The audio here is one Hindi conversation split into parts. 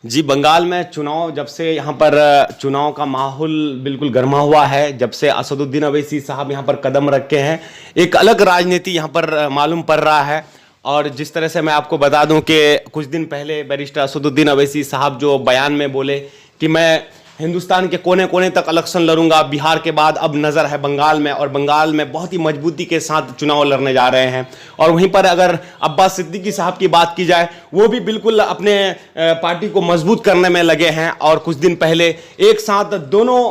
जी, बंगाल में चुनाव जब से यहाँ पर चुनाव का माहौल बिल्कुल गर्मा हुआ है, जब से असदुद्दीन अवैसी साहब यहाँ पर कदम रखे हैं, एक अलग राजनीति यहाँ पर मालूम पड़ रहा है। और जिस तरह से मैं आपको बता दूं कि कुछ दिन पहले बैरिस्टर असदुद्दीन अवैसी साहब जो बयान में बोले कि मैं हिंदुस्तान के कोने कोने तक इलेक्शन लड़ूंगा, बिहार के बाद अब नज़र है बंगाल में, और बंगाल में बहुत ही मजबूती के साथ चुनाव लड़ने जा रहे हैं। और वहीं पर अगर अब्बास सिद्दीकी साहब की बात की जाए, वो भी बिल्कुल अपने पार्टी को मजबूत करने में लगे हैं। और कुछ दिन पहले एक साथ दोनों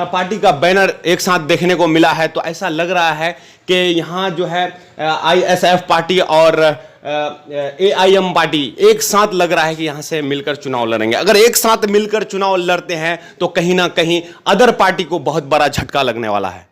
पार्टी का बैनर एक साथ देखने को मिला है। तो ऐसा लग रहा है कि यहाँ जो है आईएसएफ पार्टी और एआईएम पार्टी एक साथ लग रहा है कि यहाँ से मिलकर चुनाव लड़ेंगे। अगर एक साथ मिलकर चुनाव लड़ते हैं तो कहीं ना कहीं अदर पार्टी को बहुत बड़ा झटका लगने वाला है।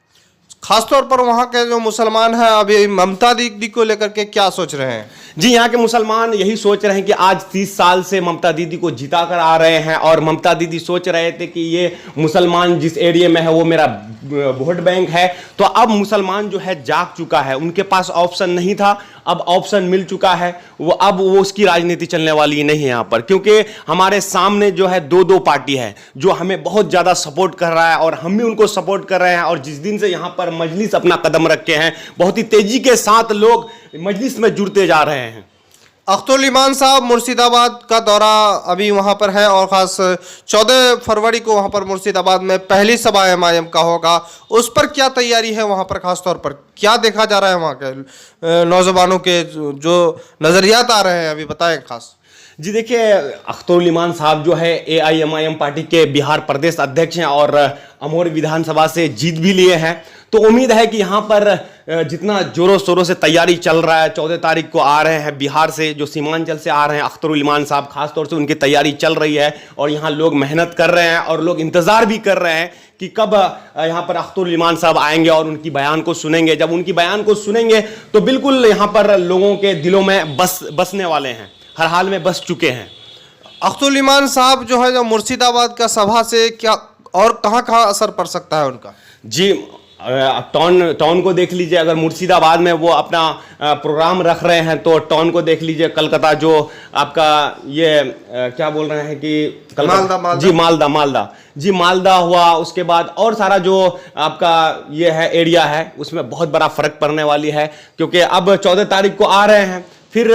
खासतौर पर वहाँ के जो मुसलमान हैं अभी ममता दीदी को लेकर के क्या सोच रहे हैं? जी, यहाँ के मुसलमान यही सोच रहे हैं कि आज 30 साल से ममता दीदी को जिता कर आ रहे हैं, और ममता दीदी सोच रहे थे कि ये मुसलमान जिस एरिया में है वो मेरा वोट बैंक है। तो अब मुसलमान जो है जाग चुका है, उनके पास ऑप्शन नहीं था, अब ऑप्शन मिल चुका है। अब वो उसकी राजनीति चलने वाली नहीं है यहाँ पर, क्योंकि हमारे सामने जो है दो पार्टी है जो हमें बहुत ज़्यादा सपोर्ट कर रहा है और हम भी उनको सपोर्ट कर रहे हैं। और जिस दिन से यहाँ पर मजलिस अपना कदम रखे हैं, बहुत ही तेजी के साथ लोग मजलिस में जुड़ते जा रहे हैं। अख्तरुल इमान साहब मुर्शिदाबाद का दौरा अभी वहां पर है, और ख़ास 14 फरवरी को वहां पर मुर्शिदाबाद में पहली सभा एमआईएम का होगा। उस पर क्या तैयारी है वहां पर? ख़ास तौर पर क्या देखा जा रहा है वहां के नौजवानों के जो नज़रियात आ रहे हैं, अभी बताएं खास। जी देखिए, अख्तरुल इमान साहब जो है एआईएमआईएम पार्टी के बिहार प्रदेश अध्यक्ष हैं और अमोर विधानसभा से जीत भी लिए हैं। तो उम्मीद है कि यहाँ पर जितना जोरों शोरों से तैयारी चल रहा है, 14 तारीख को आ रहे हैं बिहार से, जो सीमांचल से आ रहे हैं अख्तरुल इमान साहब, खासतौर से उनकी तैयारी चल रही है। और यहाँ लोग मेहनत कर रहे हैं और लोग इंतज़ार भी कर रहे हैं कि कब यहाँ पर अख्तरुल इमान साहब आएंगे और उनकी बयान को सुनेंगे। जब उनकी बयान को सुनेंगे तो बिल्कुल यहाँ पर लोगों के दिलों में बसने वाले हैं, हर हाल में बस चुके हैं। अख्तरुल इमान साहब जो है, जो मुर्शिदाबाद का सभा से क्या और कहाँ कहाँ असर पड़ सकता है उनका? जी, टाउन को देख लीजिए। अगर मुर्शिदाबाद में वो अपना प्रोग्राम रख रहे हैं तो टाउन को देख लीजिए। कलकत्ता जो आपका ये क्या बोल रहे हैं कि मालदा। जी, मालदा हुआ, उसके बाद और सारा जो आपका ये है एरिया है, उसमें बहुत बड़ा फर्क पड़ने वाली है। क्योंकि अब 14 तारीख को आ रहे हैं, फिर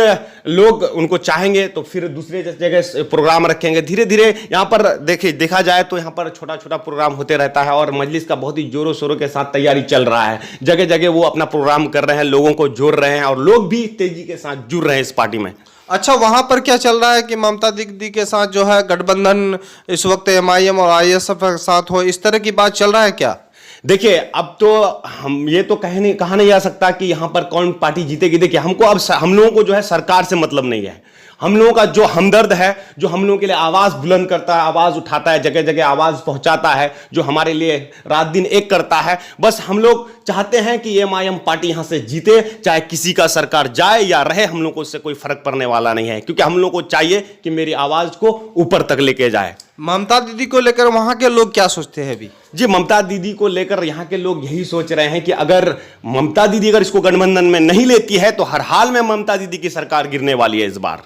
लोग उनको चाहेंगे तो फिर दूसरे जगह प्रोग्राम रखेंगे। धीरे धीरे यहाँ पर देखा जाए तो यहाँ पर छोटा छोटा प्रोग्राम होते रहता है, और मजलिस का बहुत ही जोरों शोरों के साथ तैयारी चल रहा है। जगह जगह वो अपना प्रोग्राम कर रहे हैं, लोगों को जोड़ रहे हैं, और लोग भी तेजी के साथ जुड़ रहे हैं इस पार्टी में। अच्छा, वहां पर क्या चल रहा है कि ममता दीदी के साथ जो है गठबंधन इस वक्त एमआईएम और आईएसएफ के साथ हो, इस तरह की बात चल रहा है क्या? देखिए, अब तो हम ये तो कहा नहीं जा सकता कि यहाँ पर कौन पार्टी जीतेगी। देखिए, हमको अब हम लोगों को जो है सरकार से मतलब नहीं है। हम लोगों का जो हमदर्द है, जो हम लोगों के लिए आवाज़ बुलंद करता है, आवाज़ उठाता है, जगह जगह आवाज़ पहुंचाता है, जो हमारे लिए रात दिन एक करता है, बस हम लोग चाहते हैं कि एमआईएम पार्टी यहाँ से जीते, चाहे किसी का सरकार जाए या रहे, हम लोग को उससे कोई फर्क पड़ने वाला नहीं है। क्योंकि हम लोग को चाहिए कि मेरी आवाज़ को ऊपर तक लेके जाए। ममता दीदी को लेकर वहां के लोग क्या सोचते हैं अभी? जी, ममता दीदी को लेकर यहाँ के लोग यही सोच रहे हैं कि अगर ममता दीदी अगर इसको गठबंधन में नहीं लेती है तो हर हाल में ममता दीदी की सरकार गिरने वाली है इस बार।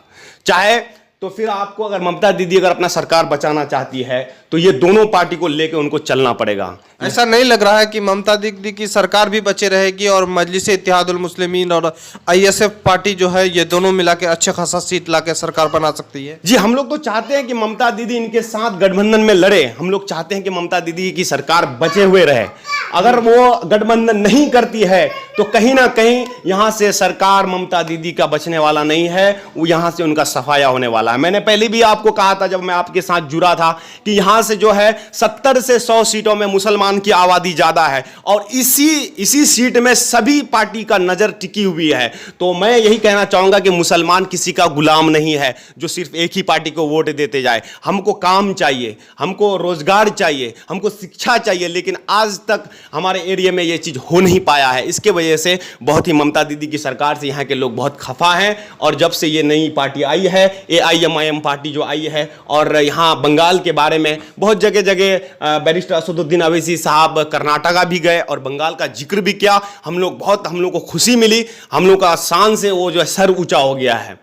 चाहे तो फिर आपको, अगर ममता दीदी अगर अपना सरकार बचाना चाहती है तो ये दोनों पार्टी को लेकर उनको चलना पड़ेगा। ऐसा नहीं लग रहा है कि ममता दीदी की सरकार भी बचे रहेगी और मजलिस इत्तेहादुल मुस्लिमीन और आईएसएफ पार्टी जो है, ये दोनों मिला के अच्छे खासा सीट ला के सरकार बना सकती है? जी, हम लोग तो चाहते हैं कि ममता दीदी इनके साथ गठबंधन में लड़े। हम लोग चाहते हैं कि ममता दीदी की सरकार बचे हुए रहे। अगर वो गठबंधन नहीं करती है तो कहीं ना कहीं यहाँ से सरकार ममता दीदी का बचने वाला नहीं है, वो यहाँ से उनका सफाया होने वाला है। मैंने पहले भी आपको कहा था जब मैं आपके साथ जुड़ा था कि यहाँ से जो है 70 से 100 सीटों में मुसलमान की आबादी ज्यादा है, और इसी सीट में सभी पार्टी का नजर टिकी हुई है। तो मैं यही कहना चाहूंगा कि मुसलमान किसी का गुलाम नहीं है जो सिर्फ एक ही पार्टी को वोट देते जाए। हमको काम चाहिए, हमको रोजगार चाहिए, हमको शिक्षा चाहिए, लेकिन आज तक हमारे एरिया में ये चीज हो नहीं पाया है। इसके वजह से बहुत ही ममता दीदी की सरकार से यहाँ के लोग बहुत खफा हैं। और जब से ये नई पार्टी आई है, एआईएमआईएम पार्टी जो आई है, और यहाँ बंगाल के बारे में बहुत जगह जगह बैरिस्टर असदुद्दीन अवैसी साहब कर्नाटका भी गए और बंगाल का जिक्र भी किया। हम लोग को खुशी मिली, हम लोग का शान से वो जो है सर ऊंचा हो गया है।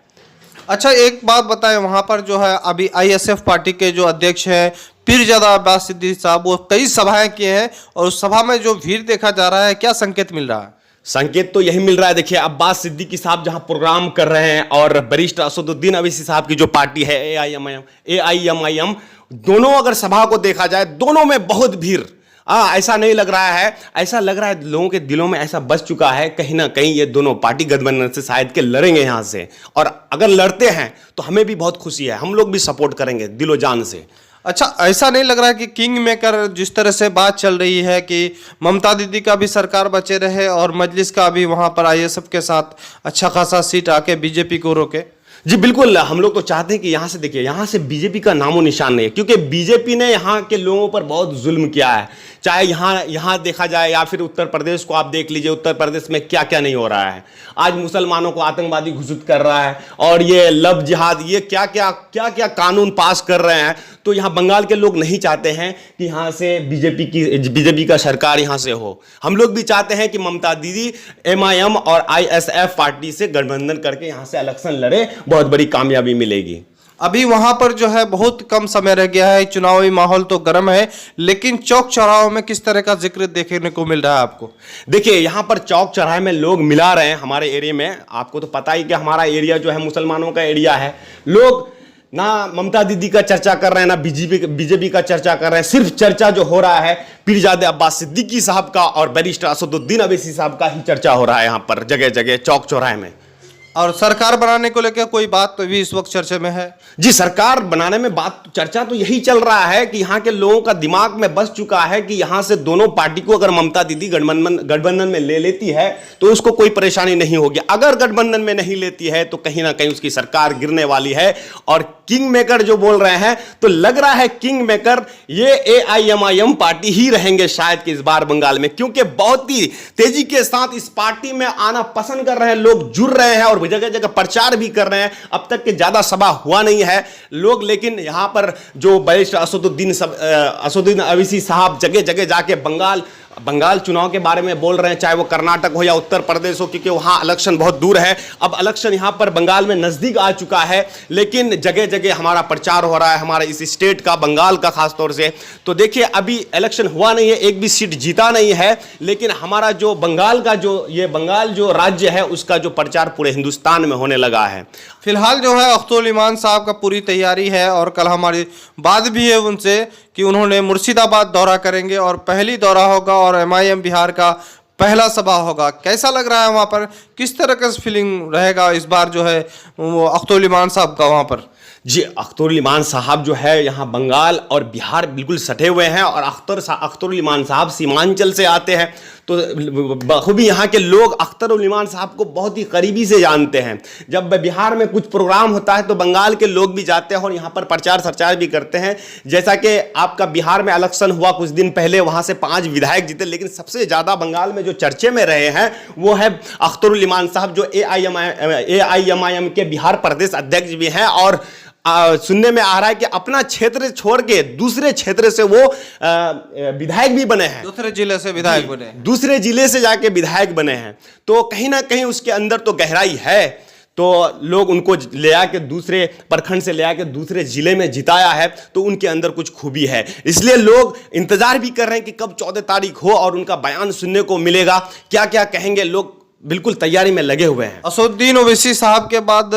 अच्छा, एक बात बताएं, वहां पर जो है अभी आईएसएफ पार्टी के जो अध्यक्ष हैं पीरजादा अब्बास सिद्दीकी साहब, वो कई सभाएं किए हैं और उस सभा में जो भीड़ देखा जा रहा है, क्या संकेत मिल रहा है? संकेत तो यही मिल रहा है। देखिए, अब्बास सिद्दीकी साहब जहां प्रोग्राम कर रहे हैं और वरिष्ठ असदुद्दीन अवैसी साहब की जो पार्टी है एआईएमआईएम, दोनों अगर सभा को देखा जाए, दोनों में बहुत भीड़। ऐसा नहीं लग रहा है, ऐसा लग रहा है लोगों के दिलों में ऐसा बस चुका है कहीं ना कहीं ये दोनों पार्टी गठबंधन से शायद के लड़ेंगे यहां से, और अगर लड़ते हैं तो हमें भी बहुत खुशी है, हम लोग भी सपोर्ट करेंगे दिलो जान से। अच्छा, ऐसा नहीं लग रहा है कि किंग मेकर जिस तरह से बात चल रही है कि ममता दीदी का भी सरकार बचे रहे और मजलिस का भी वहां पर आईएसएफ के साथ अच्छा खासा सीट आके बीजेपी को रोके? जी बिल्कुल, हम लोग तो चाहते हैं कि यहाँ से, देखिए, यहाँ से बीजेपी का नामो निशान नहीं है, क्योंकि बीजेपी ने यहाँ के लोगों पर बहुत जुल्म किया है। चाहे यहाँ देखा जाए या फिर उत्तर प्रदेश को आप देख लीजिए, उत्तर प्रदेश में क्या क्या नहीं हो रहा है। आज मुसलमानों को आतंकवादी घोषित कर रहा है, और ये लव जिहाद, ये क्या क्या कानून पास कर रहे हैं। तो यहाँ बंगाल के लोग नहीं चाहते हैं कि यहाँ से बीजेपी का सरकार यहाँ से हो। हम लोग भी चाहते हैं कि ममता दीदी एमआईएम और आईएसएफ पार्टी से गठबंधन करके यहाँ से इलेक्शन लड़े, बहुत बड़ी कामयाबी मिलेगी। अभी वहां पर जो है बहुत कम समय रह गया है, चुनावी माहौल तो गर्म है, लेकिन चौक चौराहों में किस तरह का जिक्र देखने को मिल रहा है आपको? देखिए, यहाँ पर चौक चौराहे में लोग मिला रहे हैं हमारे एरिया में। आपको तो पता ही कि हमारा एरिया जो है मुसलमानों का एरिया है। लोग ना ममता दीदी का चर्चा कर रहे हैं, ना बीजेपी का चर्चा कर रहे हैं। सिर्फ चर्चा जो हो रहा है पीरजादा अब्बास सिद्दीकी साहब का और बैरिस्टर असदुद्दीन अवैसी साहब का ही चर्चा हो रहा है यहाँ पर जगह जगह चौक चौराहे में। और सरकार बनाने को लेकर कोई बात तो भी इस वक्त चर्चा में है? जी, सरकार बनाने में चर्चा तो यही चल रहा है कि यहाँ के लोगों का दिमाग में बस चुका है कि यहाँ से दोनों पार्टी को अगर ममता दीदी गठबंधन में ले लेती है तो उसको कोई परेशानी नहीं होगी। अगर गठबंधन में नहीं लेती है तो कहीं ना कहीं उसकी सरकार गिरने वाली है। और किंग मेकर जो बोल रहे हैं, तो लग रहा है किंग मेकर ये एआईएमआईएम पार्टी ही रहेंगे शायद कि इस बार बंगाल में, क्योंकि बहुत ही तेजी के साथ इस पार्टी में आना पसंद कर रहे हैं लोग, जुड़ रहे हैं और जगह जगह प्रचार भी कर रहे हैं। अब तक के ज्यादा सभा हुआ नहीं है लोग, लेकिन यहां पर जो बैरिस्टर असदुद्दीन अवैसी साहब जगह जगह जाके बंगाल चुनाव के बारे में बोल रहे हैं, चाहे वो कर्नाटक हो या उत्तर प्रदेश हो, क्योंकि वहां इलेक्शन बहुत दूर है। अब इलेक्शन यहां पर बंगाल में नजदीक आ चुका है, लेकिन जगह जगह हमारा प्रचार हो रहा है, हमारे इस स्टेट का, बंगाल का खासतौर से। तो देखिए, अभी इलेक्शन हुआ नहीं है, एक भी सीट जीता नहीं है, लेकिन हमारा जो बंगाल का बंगाल जो राज्य है उसका जो प्रचार पूरे हिंदुस्तान में होने लगा है। फिलहाल जो है अख्तरुल इमान साहब का पूरी तैयारी है, और कल हमारी बात भी है उनसे कि उन्होंने मुर्शिदाबाद दौरा करेंगे और पहली दौरा होगा और एमआईएम बिहार का पहला सभा होगा। कैसा लग रहा है वहाँ पर, किस तरह का फीलिंग रहेगा इस बार जो है वो अख्तरुल इमान साहब का वहाँ पर? जी, अख्तरुल इमान साहब जो है यहाँ बंगाल और बिहार बिल्कुल सटे हुए हैं, और अख्तरुल इमान साहब सीमांचल से आते हैं, तो बखूबी यहाँ के लोग अख्तरुल इमान साहब को बहुत ही करीबी से जानते हैं। जब बिहार में कुछ प्रोग्राम होता है तो बंगाल के लोग भी जाते हैं और यहाँ पर प्रचार सरचार भी करते हैं। जैसा कि आपका बिहार में इलेक्शन हुआ कुछ दिन पहले, वहाँ से 5 विधायक जीते, लेकिन सबसे ज़्यादा बंगाल में जो चर्चे में रहे हैं वो है अख्तरुल इमान साहब, जो एआईएमआईएम के बिहार प्रदेश अध्यक्ष भी हैं। और सुनने में आ रहा है कि अपना क्षेत्र छोड़ के दूसरे क्षेत्र से वो विधायक भी बने हैं, दूसरे जिले से विधायक बने, दूसरे जिले से जाके विधायक बने हैं। तो कहीं ना कहीं उसके अंदर तो गहराई है, तो लोग उनको ले आके दूसरे प्रखंड से ले आके दूसरे जिले में जिताया है, तो उनके अंदर कुछ खूबी है। इसलिए लोग इंतजार भी कर रहे हैं कि कब 14 तारीख हो और उनका बयान सुनने को मिलेगा, क्या क्या कहेंगे। लोग बिल्कुल तैयारी में लगे हुए हैं। असदुद्दीन ओवैसी साहब के बाद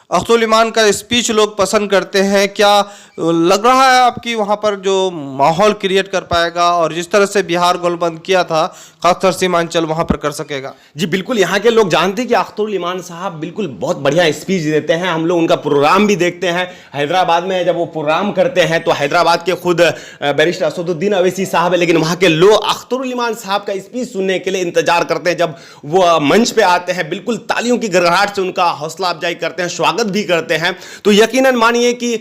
अख्तरुल इमान का स्पीच लोग पसंद करते हैं, क्या लग रहा है आपकी वहाँ पर जो माहौल क्रिएट कर पाएगा और जिस तरह से बिहार गोलबंद किया था खासतौर सीमांचल वहाँ पर कर सकेगा? जी बिल्कुल, यहाँ के लोग जानते हैं कि अख्तरुल इमान साहब बिल्कुल बहुत बढ़िया स्पीच देते हैं। हम लोग उनका प्रोग्राम भी देखते हैं हैदराबाद में, जब वो प्रोग्राम करते हैं तो हैदराबाद के खुद बैरिस्टर असदुद्दीन अवैसी साहब है, लेकिन वहाँ के लोग अख्तरुल इमान साहब का स्पीच सुनने के लिए इंतजार करते हैं। जब वो मंच पे आते हैं बिल्कुल तालियों की गड़गड़ाहट से उनका हौसला अफजाई करते हैं, स्वागत भी करते हैं। तो यकीनन मानिए कि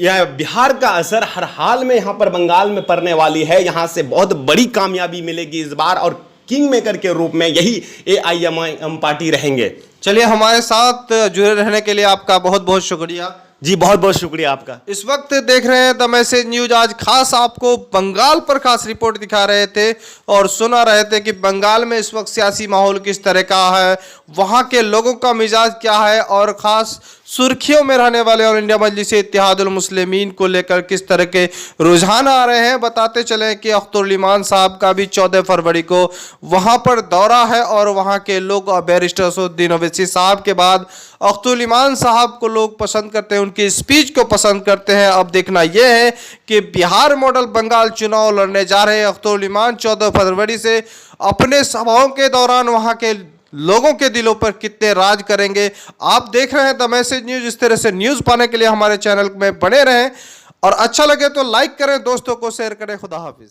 यह बिहार का असर हर हाल में यहाँ पर बंगाल में पड़ने वाली है। यहाँ से बहुत बड़ी कामयाबी मिलेगी इस बार, और किंग मेकर के रूप में यही एआईएमआईएम पार्टी रहेंगे। चलिए, हमारे साथ जुड़े रहने के लिए आपका बहुत बहुत शुक्रिया। जी बहुत बहुत शुक्रिया आपका। इस वक्त देख रहे हैं द मैसेज न्यूज। आज खास आपको बंगाल पर खास रिपोर्ट दिखा रहे थे और सुना रहे थे कि बंगाल में इस वक्त सियासी माहौल किस तरह का है, वहाँ के लोगों का मिजाज क्या है और ख़ास सुर्खियों में रहने वाले ऑल इंडिया मजलिस इत्तेहादुल मुस्लिमीन को लेकर किस तरह के रुझान आ रहे हैं, बताते चलें कि अख्तरुल ईमान साहब का भी 14 फरवरी को वहाँ पर दौरा है और वहाँ के लोग बैरिस्टर असदुद्दीन ओवैसी साहब के बाद अख्तरुल ईमान साहब को लोग पसंद करते हैं, उनकी स्पीच को पसंद करते हैं। अब देखना यह है कि बिहार मॉडल बंगाल चुनाव लड़ने जा रहे अख्तरुल ईमान 14 फरवरी से अपने सभाओं के दौरान वहाँ के लोगों के दिलों पर कितने राज करेंगे। आप देख रहे हैं द मैसेज न्यूज़। इस तरह से न्यूज़ पाने के लिए हमारे चैनल में बने रहें और अच्छा लगे तो लाइक करें, दोस्तों को शेयर करें। खुदा हाफिज।